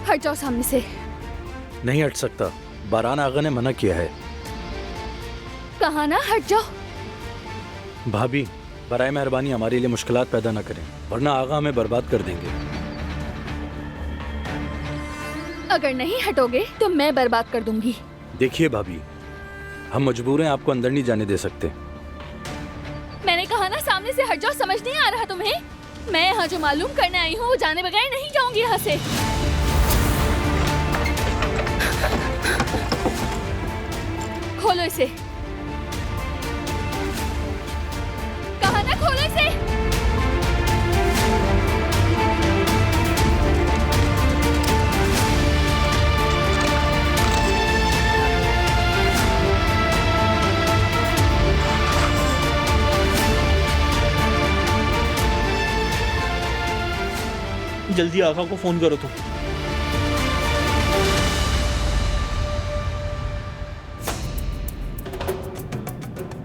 हट जाओ सामने से। नहीं हट सकता, बारान आगा ने मना किया है। कहा ना हट जाओ। भाभी, बराए मेहरबानी हमारे लिए मुश्किलात पैदा न करें, वरना आगा हमें बर्बाद कर देंगे। अगर नहीं हटोगे तो मैं बर्बाद कर दूंगी। देखिए भाभी, हम मजबूर हैं, आपको अंदर नहीं जाने दे सकते। मैंने कहा ना सामने से हट जाओ, समझ नहीं आ रहा तुम्हें? मैं यहाँ जो मालूम करने आई हूँ वो जाने बगैर नहीं जाऊंगी यहाँ से। खोलो इसे। कहा ना खोलो इसे। जल्दी आका को फोन करो तो।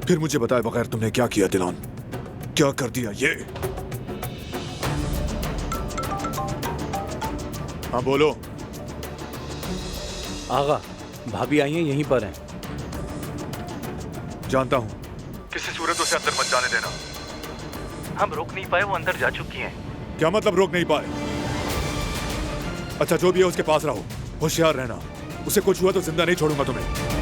फिर मुझे बताए बगैर तुमने क्या किया दिलान? क्या कर दिया ये? हाँ बोलो। आगा, भाभी आई हैं, यहीं पर हैं। जानता हूं, किसी सूरत उसे अंदर मत जाने देना। हम रोक नहीं पाए, वो अंदर जा चुकी हैं। क्या मतलब रोक नहीं पाए? अच्छा जो भी है उसके पास रहो, होशियार रहना। उसे कुछ हुआ तो जिंदा नहीं छोड़ूंगा तुम्हें।